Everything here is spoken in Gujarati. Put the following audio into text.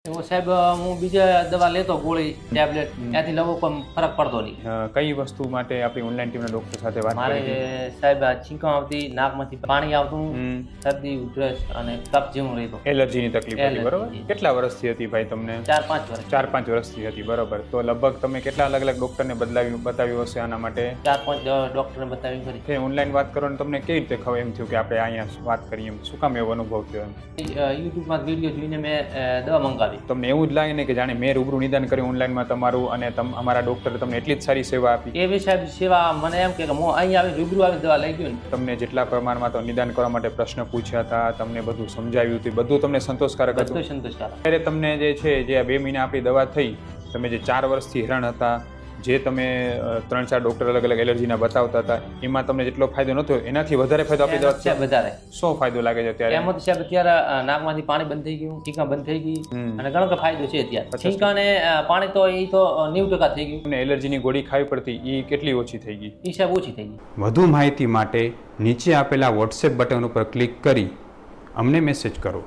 એવો સાહેબ હું બીજા દવા લેતો ગોળી ટેબ્લેટ ત્યાંથી લવો પણ ફરક પડતો નહીં. કઈ વસ્તુ માટે આપણી ઓનલાઈન ટીમના ડોક્ટર સાથે વાત મારે કરી હતી? સાહેબ આ છીંકણ આવતી, નાકમાંથી પાણી આવતું, શરદી ઉધરસ અને કફ જેવું રહેતું. એલર્જીની તકલીફ હતી, બરોબર? એલર્જી. કેટલા વર્ષથી હતી ભાઈ તમને? 4-5 વર્ષ. 4-5 વર્ષથી હતી, બરોબર. તો લગભગ તમે કેટલા અલગ અલગ ડોક્ટરને બતાવ્યું હશે આના માટે? 4-5 ડોક્ટરને બતાવી કરી. તે ઓનલાઈન વાત કરો ને તમને કેવી રીતે ખબર એમ થયું કે આપણે અહીંયા વાત કરીએ? એમ શું કામ એવો અનુભવ થયો? એમ યુટ્યુબમાં વિડીયો જોઈને મેં દવા મંગાવી. તમને એવું જ લાગે ને કે જાણે મેં રૂબરૂ નિદાન કર્યું ઓનલાઈનમાં તમારું અને અમારા ડોક્ટરે તમને એટલી જ સારી સેવા આપી? એવી સાહેબ સેવા મને એમ કે હું અહીં આવી રૂબરૂ આવી દવા લઈ ગયો ને. તમને જેટલા પ્રમાણમાં તો નિદાન કરવા માટે પ્રશ્ન પૂછ્યા હતા, તમને બધું સમજાવ્યું હતું, બધું તમને સંતોષકારક હતું? બધું સંતોષકારક. ત્યારે તમને જે છે જે આ 2 મહિના આપણી દવા થઈ, તમે જે 4 વર્ષથી હેરાન હતા, જે તમે 3-4 ડોક્ટર અલગ અલગ એલર્જીના બતાવતા હતા, એમાં તમને જેટલો ફાયદો નતો એનાથી વધારે ફાયદો આપણી દવા સાહેબ વધારે. શું ફાયદો લાગે છે અત્યારે? એમાં તો સાહેબ અત્યારે નાકમાંથી પાણી બંધ થઈ ગયું, છીંકા બંધ થઈ ગઈ અને ઘણો બધો ફાયદો છે અત્યારે. છીંકા અને પાણી તો એ તો 90% થઈ ગયું. અને એલર્જીની ગોળી ખાવી પડતી એ કેટલી ઓછી થઈ ગઈ? એ સાહેબ ઓછી થઈ ગઈ. વધુ માહિતી માટે નીચે આપેલા વોટ્સએપ બટન ઉપર ક્લિક કરી અમને મેસેજ કરો.